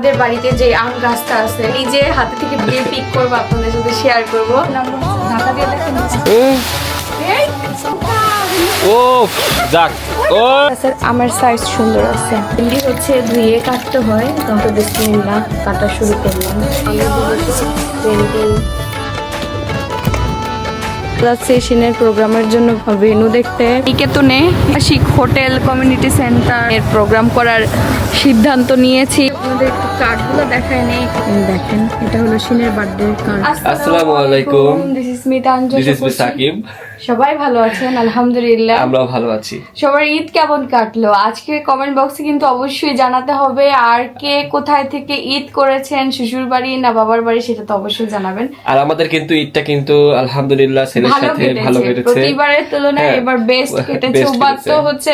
আমাদের বাড়িতে যে আম গাছটা আছে নিজে হাতে থেকে বিয়ে পিক করবো, আপনাদের সাথে শেয়ার করবো। ঢাকা দিয়ে দেখেন আমার সাইজ সুন্দর আছে। ভেন্ডি হচ্ছে ধুয়ে কাটতে হয়, তো বিসমিল্লাহ কাটা শুরু করলাম। ভেন্ডি সেশনের প্রোগ্রামের জন্য ভেন্যু দেখতে নিকেতনে আশিক হোটেল কমিউনিটি সেন্টার এর প্রোগ্রাম করার সিদ্ধান্ত নিয়েছি। আমাদের একটু কার্ডগুলো দেখায় নেই, দেখেন এটা হলো শিনের বার্থডে কার্ড। আসসালামু আলাইকুম, this is Mitanjali, this is Sakib. সবাই ভালো আছেন? আলহামদুলিল্লাহ, আমরাও ভালো আছি। সবার ঈদ কেমন কাটলো আজকে কমেন্ট বক্সে কিন্তু অবশ্যই জানাতে হবে। আর কে কোথায় থেকে ঈদ করেছেন, শ্বশুর বাড়ি না বাবার বাড়ি, সেটা তো অবশ্যই জানাবেন। আর আমাদের কিন্তু ঈদটা কিন্তু আলহামদুলিল্লাহ ছেলের সাথে ভালো কেটেছে, প্রতিবারের তুলনায় এবার বেস্ট কেটেছে। ওবার তো হচ্ছে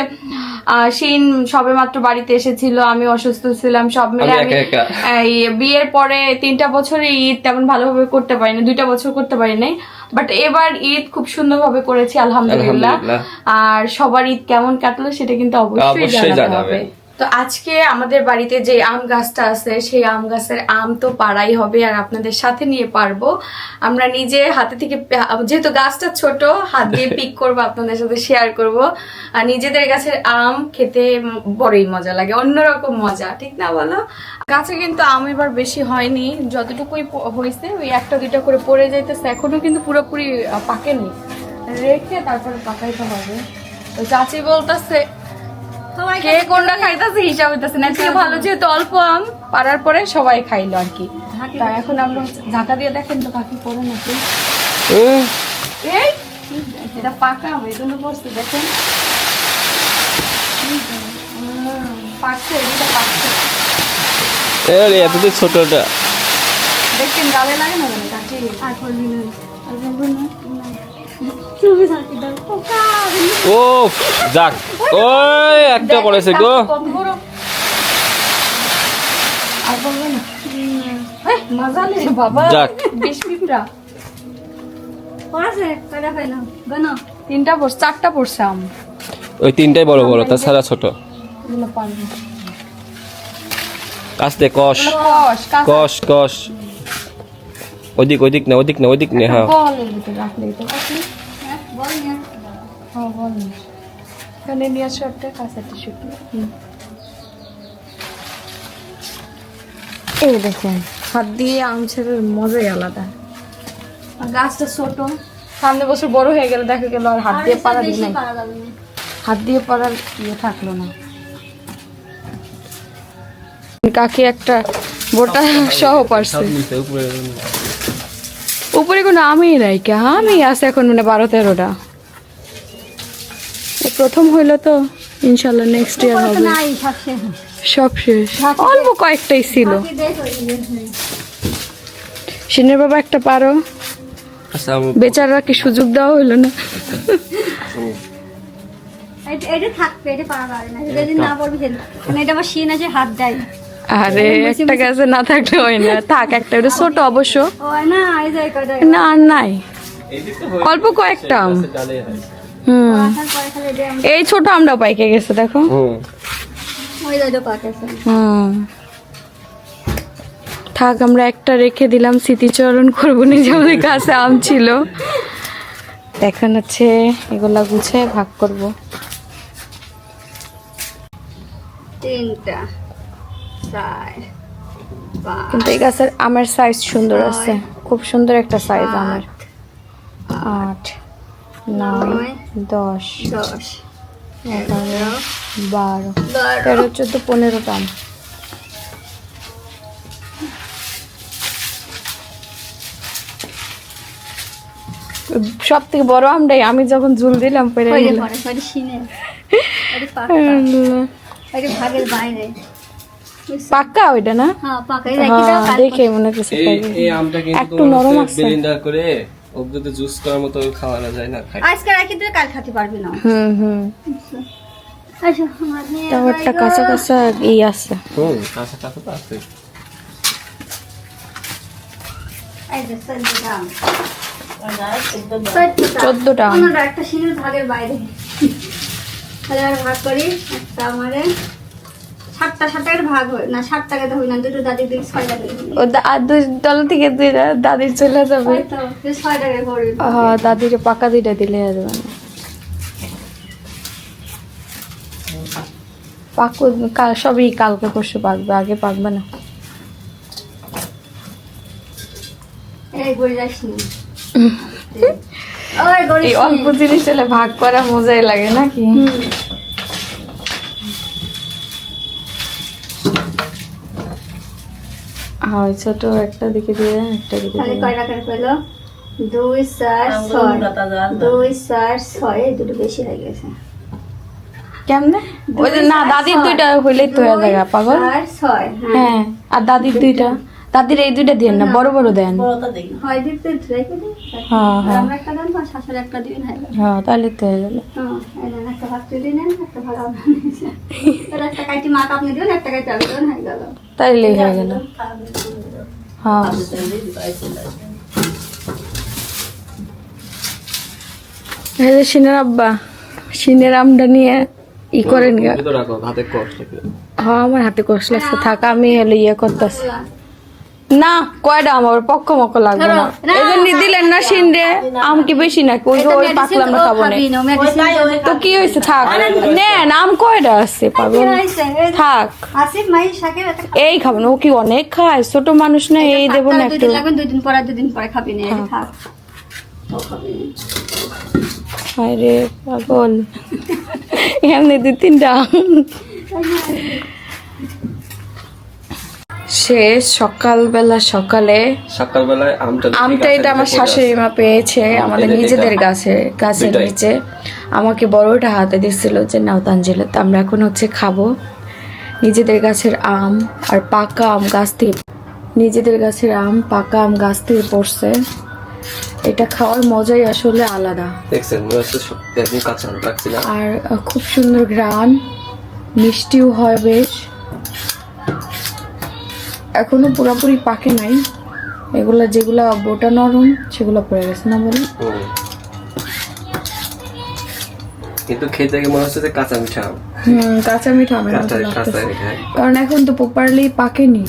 শিন সবে মাত্র বাড়িতে এসেছিল, আমি অসুস্থ ছিলাম, সব মিলে আমি বিয়ের পরে 3টা বছরে ঈদ তেমন ভালোভাবে করতে পারিনি, 2টা বছর করতে পারি নাই। বাট এবার ঈদ খুব সুন্দরভাবে করেছি আলহামদুলিল্লাহ। আর সবার ঈদ কেমন কাটলো সেটা কিন্তু অবশ্যই জানাতে হবে। তো আজকে আমাদের বাড়িতে যে আম গাছটা আছে সেই আম গাছের আম তো পাড়াই হবে, আর আপনাদের সাথে নিয়ে পারবো। আমরা নিজে হাতে থেকে, যেহেতু গাছটা ছোট, হাত দিয়ে পিক করবো, আপনাদের সাথে শেয়ার করব। আর নিজেদের গাছের আম খেতে বড়ই মজা লাগে, অন্যরকম মজা, ঠিক না বলো? গাছে কিন্তু আম এবার বেশি হয়নি, যতটুকুই হয়েছে ওই 1-2টা করে পড়ে যাইতেছে, এখনো কিন্তু পুরোপুরি পাকেনি, রেখে তারপরে পাকাইতে হবে। তো চাচি বলতেছে কে কোনটা খাইতেছে হিসাব হইতেছে না, থেকে ভালো যেহেতু অল্প আম পাড়ার পরে সবাই খাইলো আর কি। তা এখন আমরা ঢাকা দিয়ে দেখেন তো কাকি পড়ে নাকি। এই এটা পাকা আম, এই জন্য পড়ছে, দেখেন পাকছে, এটা পাকছে। এতদিন ছোটটা দেখেন গালে লাগে না কাকি, আর করবি না, আর করবি না। ও যাক, ওই একটা পড়েছে গো। যাক 3টা পড়ছে, 4টা পড়ছে আম, ওই 3টাই বড় বড়, তাছাড়া ছোট। কাস্তে কষ কষ কষ, ওদিক ওদিক না, ওদিক না, ওদিক না। হ্যাঁ এই দেখেন হাত দিয়ে আম ছেড়ার মজাই আলাদা। গাছটা ছোট, সামনে বছর বড় হয়ে গেলে দেখা গেল আর হাত দিয়ে পাড়া দিই নাই, হাত দিয়ে পাড়ার ইয়ে থাকলো না। কাকি একটা বোটা সহ পারছে, উপরে কোনো আমি নাই, কে আমি আছে এখন মানে 12-13টা। প্রথম হইলো তো, ইনশাল্লাহ নেক্সট ইয়ার হবে। সব শেষ, অল্প কয়েকটাই ছিল। সিনের বাবা একটা পারো, বেচারা কি সুযোগ দেওয়া হইলো না। আরে একটা গাছে না থাকলে হয় না, থাক একটা, ওটা ছোট অবশ্য না, আর নাই, অল্প কয়েকটা। এই ছোট আমরাও পাইকে গেছে, দেখো। থাক আমরা একটা রেখে দিলাম, স্মৃতিচরণ করবো, নিজে আমাদের কাছে আম ছিল। এখন হচ্ছে এগুলা গুছে ভাগ করব। 3টা 4 5, কিন্তু এই গাছের আমের সাইজ সুন্দর আছে, খুব সুন্দর একটা সাইজ আমের। 8 9 10 11 12 13 14 15টা আম। সব থেকে বড় আমটাই আমি যখন ঝুল দিলাম পরে পাকা ওইটা না, দেখে মনে হচ্ছে একটু নরম আছে। ওগুলোতে জুস করার মতো খাওয়ানো যায় না, আজকে রাখি তুই কাল খেতে পারবি না। তাও একটা কাঁচা কাঁচা এই আছে। কাঁচা কাঁচা তো আছে। এই যে 14টা একটা শিনের ভাগের বাইরে, তাহলে আর ভাগ করি। একটা আমারে 7 টাকার ভাগ হয় না, 7 টাকা তো হয় না, দুটো দাদি দিক 6 টাকা ও আর দুই থেকে দুইটা দাদির চলে যাবে। 6 টাকা করে। হ্যাঁ, দাদির পাকা দুইটা দিলে যাবে না। পাকু সবই কালকে পরশু পাকবে, আগে পাকবে না। এই গড়ি যাসনি। ওই গড়ি এই অল্প জিনিস হলে ভাগ করা মজাই লাগে নাকি? হ্যাঁ, ছোট একটা দিকে দিয়ে একটা দিকে তাহলে দিয়ে। কয় টাকার পেলো? 2 4 6 2 4 6 দুটো বেশি হয়ে গেছে। কেমনে? ওই যে না, দাদির দুইটা হইলেই তো হয়ে যায় পাগল। 4 6 হ্যাঁ, আর দাদির দুইটা, দাদির এই দুইটা দেন না, বড় বড় দেন। হয় দিতে রেখে দিই। হ্যাঁ, হ্যাঁ। আমরা একটা দেন, শাশুড়ি একটা দিন হয়ে গেল। হ্যাঁ, তাহলে তো হয়ে গেল। হ্যাঁ, এই নেন একটা ভাগ তুলে নেন, একটা ভাগ আপনি নিয়েছেন। এর একটা কাইটি মাছ আপনি দিবেন, একটা কাইটি আমি দিবেন, হয়ে গেল। তাইলেই হয়ে গেল। হ্যাঁ, এই যে সিনের আব্বা, সিনের আমটা নিয়ে ই করেন গা। তো রাখো, হাতে কষ্ট লাগে। হ্যাঁ, আমার হাতে কষ্ট লাগছে, থাক আমি হলে ইয়ে করতেছি। না, কয়টা আমার পক্ষ মক্ক লাগবে না। এই জন্য দিলেন না সিনরে, আম কি বেশি নাকি? ওই যে ওই পাকলাম না খাবো না। তো কি হয়েছে, থাক নেন, আম কয়টা আছে পাবো, থাক। আসিফ মাই শাকের একটা এই খাবো না, ও কি অনেক খায়, ছোট মানুষ না, এই দেবো না একটু। 2 দিন পরে 2 দিন পরে খাবি না, এই থাক। ও খাবি না। আরে পাগল, এমনি 2-3টা শেষ। সকালবেলায় সকালবেলায় আমটা এটা আমার শাশুড়ি মা পেয়েছে আমাদের নিজেদের গাছের নিচে, আমাকে বড়টা হাতে দিচ্ছিল যে নাও তানজিল, তো আমরা এখন হচ্ছে খাবো। নিজেদের গাছের আম আর পাকা আম গাছ থেকে, নিজেদের গাছের আম পাকা আম গাছ থেকে পড়ছে। এটা খাওয়ার মজাই আসলে আলাদা। দেখছেন একদম কাঁচা আম রাখছি না। আর খুব সুন্দর ঘ্রাণ, মিষ্টিও হয় বেশ। এখনো পুরোপুরি পাকে নাই, এগুলা যেগুলা বোটা নরম সেগুলো পড়ে গেছে না বলে। কিন্তু খেতে মনে হচ্ছে যে কাঁচা মিঠা আম। কাঁচা মিঠা আমের মতো কাঁচা লাগতেছে। মিঠা। কারণ এখন তো প্রপারলি পাকেনি,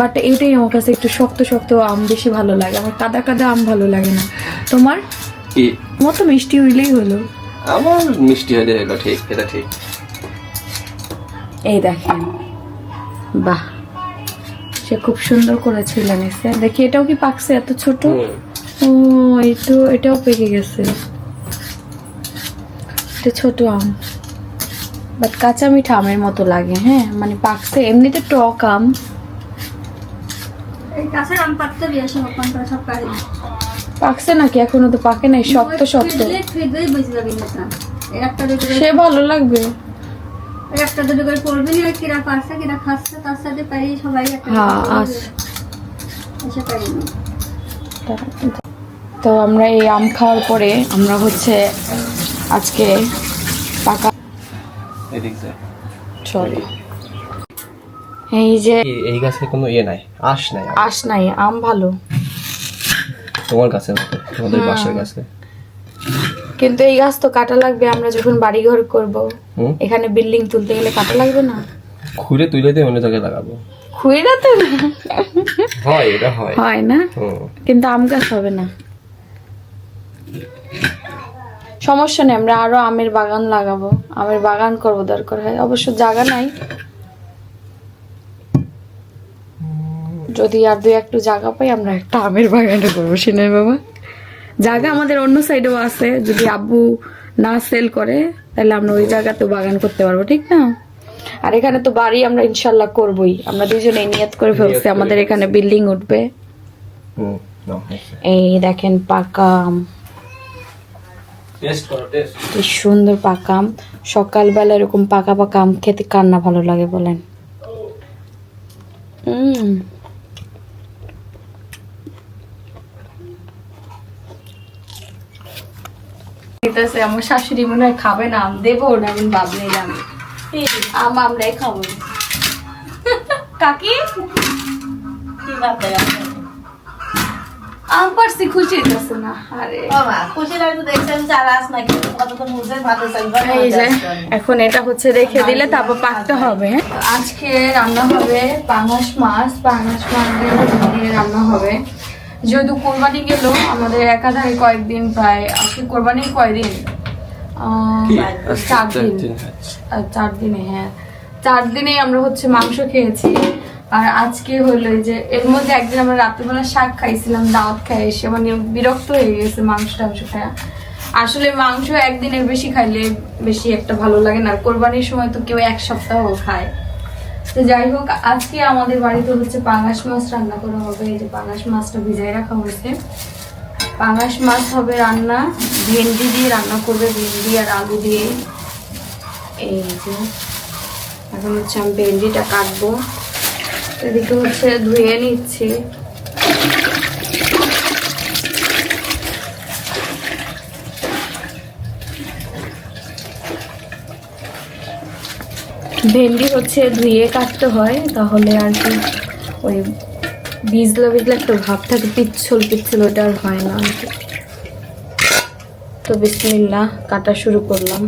বাট এটাই আমার কাছে একটু শক্ত শক্ত আম বেশি ভালো লাগে, আমার কাদা কাদা আম ভালো লাগে না। তোমার কি মতো মিষ্টি হইলেই হলো। আমার মিষ্টি হয়ে গেল, ঠিক, এটা ঠিক। এই দেখেন, বাহ, সে খুব সুন্দর করে ছিলে নিছে। দেখি এটাও কি পাকছে এত ছোট? ও, এটাও পেকে গেছে। এটা ছোট আম, বাট কাঁচা মিঠা আমের মতো লাগে। হ্যাঁ, মানে পাকছে, এমনিতে টক আম। এই গাছের আম পাততে বিয়ে সব কোন করে সব কাটে। পাকছে নাকি? এখনো তো পাকে নাই, শক্ত শক্ত। ফ্রিজে বসে যাবে না। এর একটা দুটো সে ভালো লাগবে। এর একটা দুটো করে পড়বে না, কিরা পারছে কিরা খাচ্ছে, তার সাথে পারি সবাই একটা। হ্যাঁ, আচ্ছা। এসে পারি না। তো আমরা এই আম খাওয়ার পরে আমরা হচ্ছে আজকে পাকা, সরি, এই যে এই গাছে কোনো নাই, আঁশ নাই। আঁশ নাই, আম ভালো। তোমার কাছে, তোমাদের বাসার কাছে। কিন্তু এই গাছ তো কাটা লাগবে, আমরা যখন বাড়ি ঘর করব, এখানে বিল্ডিং তুলতে গেলে কাটা লাগবে না? খুঁড়ে তুলে দিয়ে অন্য জায়গায় লাগাবো। খুঁড়ে তো হয়, এটা হয়। হয় না, কিন্তু আম গাছ হবে না। সমস্যা নেই, আমরা আরো আমের বাগান লাগাবো, আমের বাগান করবো দরকার হয়। অবশ্য জায়গা নাই, যদি আর 2-1 জায়গা পাই আমরা একটা আমের বাগানটা করবো। সিনের বাবা, জায়গা আমাদের অন্য সাইডেও আছে, যদি আব্বু না সেল করে তাহলে আমরা ওই জায়গাতেও বাগান করতে পারবো, ঠিক না? আর এখানে তো বাড়ি আমরা ইনশাল্লাহ করবোই, আমরা দুজনে নিয়ত করে ফেলছি আমাদের এখানে বিল্ডিং উঠবে। এই দেখেন পাকা আম, কি সুন্দর পাকা আম। সকালবেলা এরকম পাকা পাকা আম খেতে কার না ভালো লাগে বলেন? আমার শাশুড়ি মনে হয় খাবে না আম, দেবো না, আমি ভাব নিলাম আম আমরাই খাবো। কাকি আমি পারছি, খুশি হইতেছে না। আরে এই যে এখন এটা হচ্ছে রেখে দিলে তারপর পাকতে হবে। আজকে রান্না হবে পাঙাশ মাছ দিয়ে রান্না হবে। যেহেতু কোরবানি গেল আমাদের একাধারে কয়েকদিন, প্রায় আজকে কোরবানির কয়দিন, 4 দিনে, হ্যাঁ 4 দিনেই আমরা হচ্ছে মাংস খেয়েছি। আর আজকে হলো যে এর মধ্যে একদিন আমরা রাত্রিবেলা শাক খাইছিলাম, দাওয়াত খাই এসে মানে বিরক্ত হয়ে গেছে মাংস খায়। আসলে মাংস একদিনের বেশি খাইলে বেশি একটা ভালো লাগে না, কোরবানির সময় তো কেউ 1 সপ্তাহ খায়। তো যাই হোক, আজকে আমাদের বাড়িতে হচ্ছে পাঙাশ মাছ রান্না করা হবে। এই যে পাঙাশ মাছটা ভিজাই রাখা হয়েছে। পাঙাশ মাছ হবে রান্না, ভেন্ডি দিয়ে রান্না করবে, ভেন্ডি আর আলু দিয়ে। এই যে এখন হচ্ছে আমি ভেন্ডিটা কাটবো, এদিকে হচ্ছে ধুয়ে নিচ্ছি। ভেন্ডি হচ্ছে ধুয়ে কাটতে হয়, তাহলে আর কি ওই বিজলা একটা ভাব থাকে, পিচ্ছল ওটা আর হয় না আর কি। তো বিসমিল্লাহ, কাটা শুরু করলাম।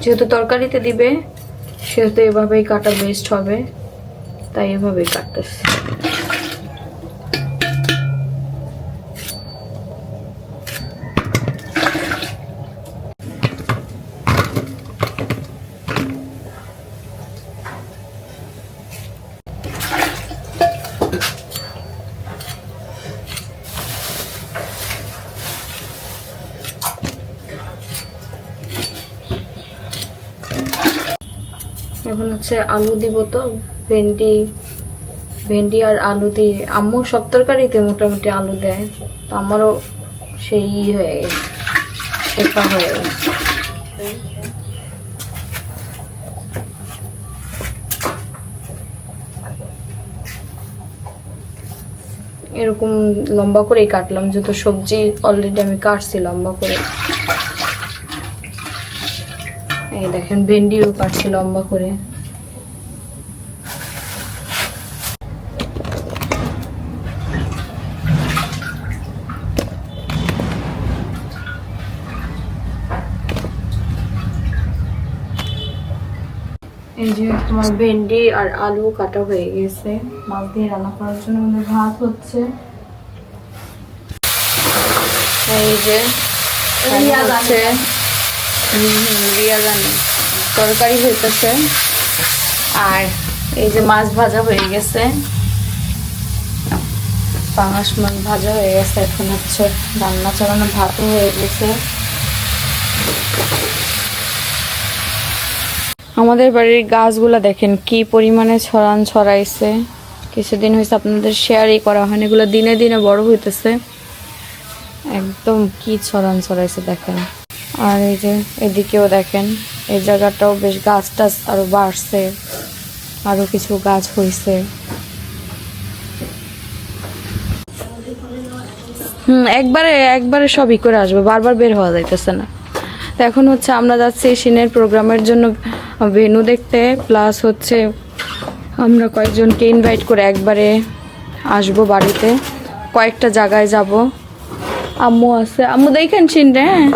যেহেতু তরকারিতে দিবে সেহেতু এভাবেই কাটা বেস্ট হবে, তাই এভাবেই কাটতেছি। এখন হচ্ছে আলু দিব। তো ভেন্ডি আর আলু দিয়ে, আম্মু সব তরকারিতে মোটামুটি আলু দেয়, তো আমারও সেই হয়ে গেছে, শেখা হয়ে গেছে। এরকম লম্বা করেই কাটলাম, যেহেতু সবজি অলরেডি আমি কাটছি লম্বা করে। এই দেখেন ভেন্ডিও কাটছি লম্বা করে। এই যে তোমার ভেন্ডি আর আলু কাটা হয়ে গেছে, মাছ দিয়ে রান্না করার জন্য আমাদের ভাত হচ্ছে। এই যে হচ্ছে তরকারি হইতেছে, আর এই যে মাছ ভাজা হয়ে গেছে, পাঙাশ মাছ ভাজা হয়ে গেছে। এখন হচ্ছে রান্না চালানো, ভাতও হয়ে গেছে। আমাদের বাড়ির গাছগুলা দেখেন কি পরিমাণে ছড়াইছে। কিছুদিন হয়েছে আপনাদের শেয়ারই করা হয়নি, এগুলো দিনে দিনে বড় হইতেছে, একদম কি ছড়াইছে দেখেন। আর এই যে এদিকেও দেখেন, এই জায়গাটাও বেশ গাছ টাছ আরো বাড়ছে, আরো কিছু গাছ হয়েছে। একবারে সবই করে আসবে, বারবার বের হওয়া যাইতেছে না। তো এখন হচ্ছে আমরা যাচ্ছি সিনের প্রোগ্রামের জন্য ভেন্যু দেখতে, প্লাস হচ্ছে আমরা কয়েকজনকে ইনভাইট করে একবারে আসবো বাড়িতে, কয়েকটা জায়গায় যাব। আম্মু আছে, আম্মু দেখেন সিনটা? হ্যাঁ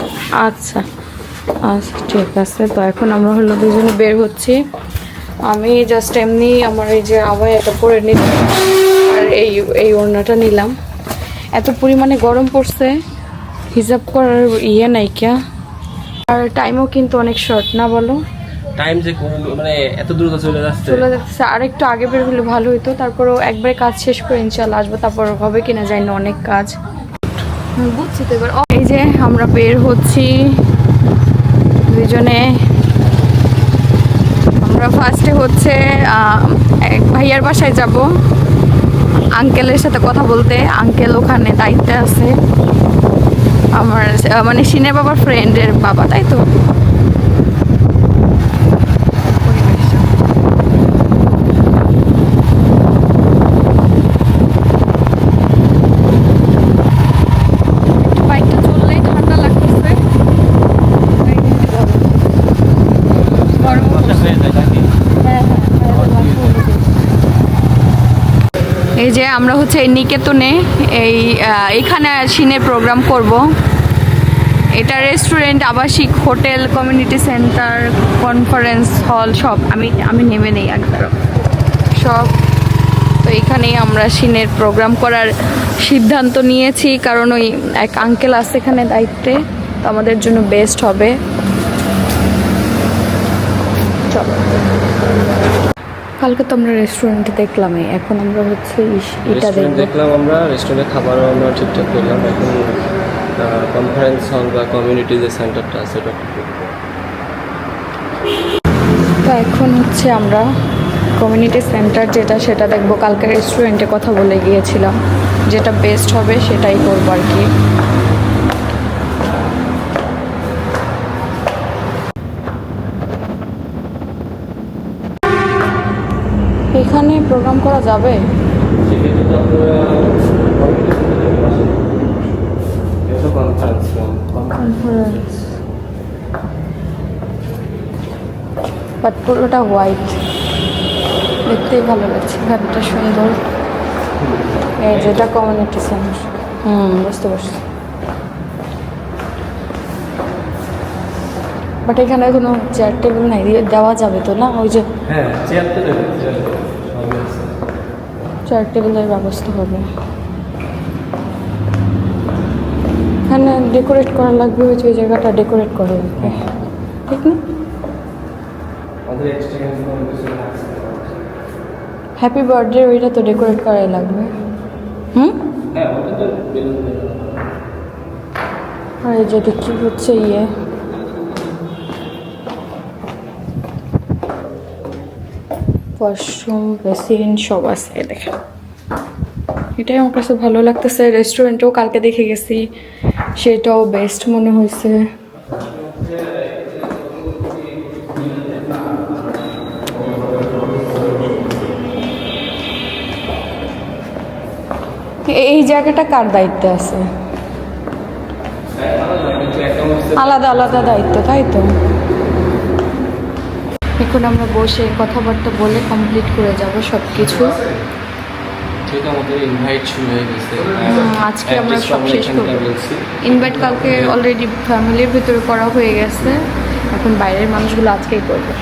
আচ্ছা আচ্ছা ঠিক আছে। তো এখন আমরা হলো দুজনে বের হচ্ছি। আমি জাস্ট এমনি আমার এই যে আবায়াটা পরে নিলাম, আর এই ওড়নাটা নিলাম। এত পরিমাণে গরম পড়ছে, হিসাব করার ইয়ে নাই কিয়া। আর টাইমও কিন্তু অনেক শর্ট, না বলো? টাইম যে মানে এত দ্রুত চলে যাচ্ছে। আর একটু আগে বের হলে ভালো হতো, তারপরেও একবারে কাজ শেষ করে ইনশাল্লাহ আসবো। তারপর হবে কিনা জানি না, অনেক কাজ। বুঝছি তো এবার। এই যে আমরা বের হচ্ছি দুজনে। আমরা ফার্স্টে হচ্ছে এক ভাইয়ার বাসায় যাব, আঙ্কেলের সাথে কথা বলতে। আঙ্কেল ওখানে দায়িত্বে আছে, আমার মানে সিনের বাবার ফ্রেন্ডের বাবা, তাই তো। যে আমরা হচ্ছে এই নিকেতনে এইখানে সিনের প্রোগ্রাম করব। এটা রেস্টুরেন্ট, আবাসিক, hotel, community centre, conference hall সব আমি নেমে নেই একবার সব। তো এখানেই আমরা সিনের প্রোগ্রাম করার সিদ্ধান্ত নিয়েছি, কারণ ওই এক আঙ্কেল আছে এখানে দায়িত্বে, তো আমাদের জন্য বেস্ট হবে। চলো, কালকে তো আমরা রেস্টুরেন্টে দেখলামই, এখন আমরা হচ্ছে এটা দেখলাম। আমরা রেস্টুরেন্টে খাবারও আমরা ঠিকঠাক করলাম। এখন কনফারেন্স হল বা কমিউনিটি যে সেন্টারটা আছে ওটা তো এখন হচ্ছে আমরা কমিউনিটি সেন্টার যেটা সেটা দেখবো। কালকে রেস্টুরেন্টে কথা বলে গিয়েছিলাম, যেটা বেস্ট হবে সেটাই করবো আর কি। এখানে প্রোগ্রাম করা যাবে? কনফারেন্স, বাট পুরোটা হোয়াইট, দেখতেই ভালো লাগছে, ঘরটা সুন্দর। এই যেটা কমিউনিটি সেন্টার, বুঝতে পারছি। বাট এখানে কোনো চেয়ার টেবিল নাই, দেওয়া যাবে তো না? ওই যে চেয়ার টেবিলের ব্যবস্থা হবে। এখানে ডেকোরেট করা লাগবে, ওই যে ওই জায়গাটা ডেকোরেট করা লাগবে, ঠিক না? হ্যাপি বার্থডে ওইটা তো ডেকোরেট করাই লাগবে। আর এই যেটা কি হচ্ছে ওয়াশরুম, বেসিন সব আছে দেখেন। এটাই আমার কাছে ভালো লাগতেছে। রেস্টুরেন্টেও কালকে দেখে গেছি, সেটাও বেস্ট মনে হয়েছে। এই জায়গাটা কার দায়িত্বে আছে? আলাদা আলাদা দায়িত্ব, তাই তো। এখন আমরা বসে কথাবার্তা বলে কমপ্লিট করে যাব সব কিছু। আজকে আমরা সব শেষ করব। ইনভাইট কালকে অলরেডি ফ্যামিলির ভিতরে করা হয়ে গেছে, এখন বাইরের মানুষগুলো আজকেই করবে।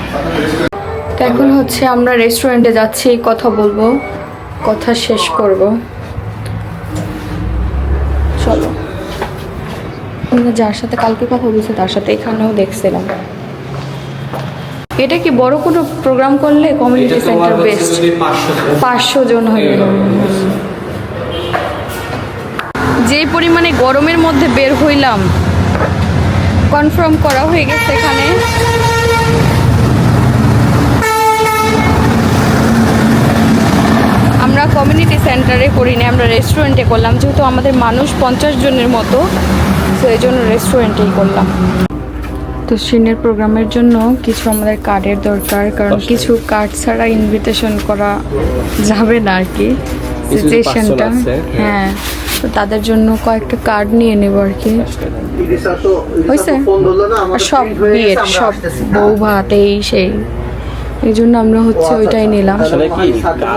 তো এখন হচ্ছে আমরা রেস্টুরেন্টে যাচ্ছি, কথা বলবো, কথা শেষ করব। চলো, আমরা যার সাথে কালকে কথা বলছি তার সাথে এখানেও দেখছিলাম। এটা কি বড় কোনো প্রোগ্রাম করলে কমিউনিটি সেন্টার বেস্ট? 500 জন হয়ে গেল। যে পরিমাণে গরমের মধ্যে বের হইলাম, কনফার্ম করা হয়ে গেছে এখানে। আমরা কমিউনিটি সেন্টারে করিনি, আমরা রেস্টুরেন্টে করলাম, যেহেতু আমাদের মানুষ 50 জনের মতো, তো এই জন্য রেস্টুরেন্টেই করলাম। তো সিনের প্রোগ্রামের জন্য কিছু আমাদের কার্ডের দরকার, কারণ কিছু কার্ড ছাড়া ইনভিটেশন করা যাবে না আর কি, সিচুয়েশনটা। হ্যাঁ, তো তাদের জন্য কয়েকটা কার্ড নিয়ে নেব আর কি। হয়েছে, আর সব বিয়ের সব বউ ভাত এই সেই, এই জন্য আমরা হচ্ছে ওইটাই নিলাম।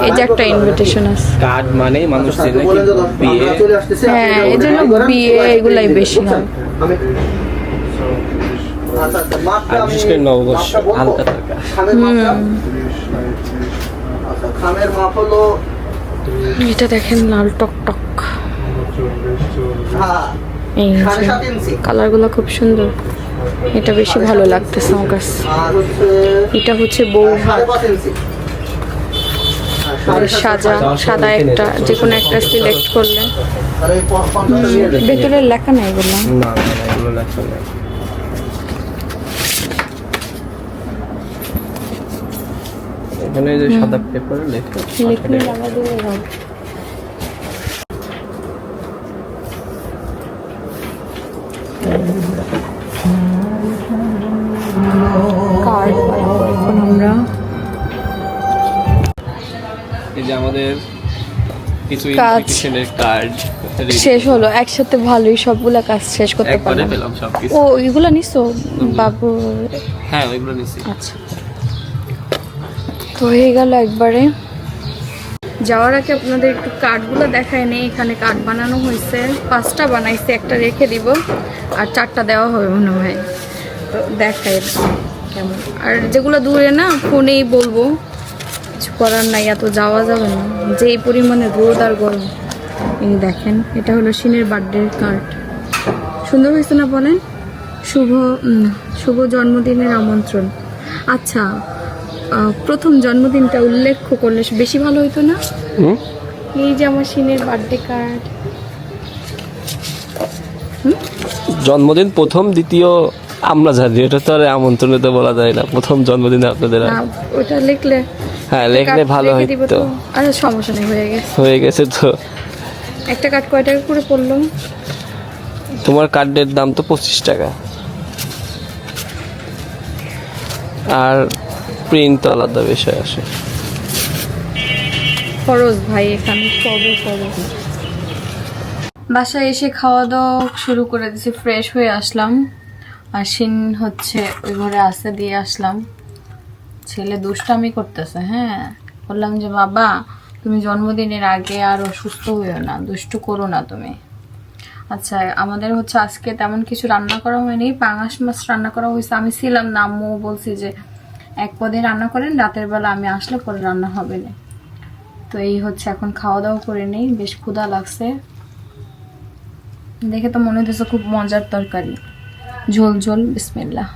এই যে একটা ইনভিটেশন আছে, কার্ড মানে মানুষ চেনে, বিয়ে, হ্যাঁ এই জন্য বিয়ে এগুলাই বেশি হয়। বিশেষ করে নববর্ষ হালকা থাকা। এটা দেখেন লাল টক টক, এই কালারগুলো খুব সুন্দর, এটা বেশি ভালো লাগতেছে আমার কাছে। এটা হচ্ছে বউ ভাত, সাদা একটা যে কোনো একটা সিলেক্ট করলে। ভেতরে লেখা নাই বললাম, না এগুলো লেখা নেই। এখানে যে সাদা পেপারে লেখা লিখলে লাগা দিলে হবে। কার্ড এখন আমরা এই যে আমাদের কিছু কাজ ইনভিটেশনের কার্ড শেষ হলো একসাথে, ভালোই সবগুলা কাজ শেষ করতে একবারে পারলাম। পেলাম সবকিছু। ও এগুলা নিছো বাবু? হ্যাঁ ওইগুলো নিছি। আচ্ছা, তো হয়ে গেল একবারে। যাওয়ার আগে আপনাদের একটু কার্ডগুলো দেখায় নেই। এখানে কার্ড বানানো হয়েছে, 5টা বানাইছে, একটা রেখে দিব আর 4টা দেওয়া হবে মনে হয়। তো দেখায় কেমন। আর যেগুলো দূরে না ফোনেই বলবো, কিছু করার নাই, এত যাওয়া যাবে না, যেই পরিমাণে রোদ আর গরম। এই দেখেন, এটা হলো শিনের বার্থডে কার্ড। সুন্দর হয়েছে না বলেন? শুভ জন্মদিনের আমন্ত্রণ। আচ্ছা, প্রথম জন্মদিনটা উল্লেখ করলে বেশি ভালো হইতো না? এই যে আমার শিনের বার্থডে কার্ড। জন্মদিন প্রথম দ্বিতীয় আমরা জানি, এটা তো আর আমন্ত্রণে তো বলা যায় না। প্রথম জন্মদিনে আপনাদের ওটা লিখলে, হ্যাঁ লিখলে ভালো হইতো। আচ্ছা সমস্যা নেই, হয়ে গেছে তো। একটা কার্ড কয় টাকা করে পড়লো? তোমার কার্ডের দাম তো 25 টাকা, আর প্রিন্ট তো আলাদা বিষয় আসে। খরচ ভাই, এখানে সবই খরচ। বাসায় এসে খাওয়া দাওয়া শুরু করে দিয়েছি, ফ্রেশ হয়ে আসলাম। আর শিন হচ্ছে ওই ঘরে আসতে দিয়ে আসলাম। ছেলে দুষ্টামি করতেছে। হ্যাঁ, বললাম যে বাবা তুমি জন্মদিনের আগে আর অসুস্থ হইও না, দুষ্টু করো না তুমি। আচ্ছা, আমাদের হচ্ছে আজকে তেমন কিছু রান্না করা হয়নি, পাঙাশ মাছ রান্না করা হয়েছে। আমি ছিলাম না, আম্মু বলছি যে এক পদে রান্না করেন, রাতের বেলা আমি আসলে পরে রান্না হবে না। তো এই হচ্ছে, এখন খাওয়া দাওয়া করে নেই, বেশ ক্ষুধা লাগছে। দেখে তো মনে হচ্ছে খুব মজার তরকারি, ঝোল ঝোল। বিসমিল্লাহ।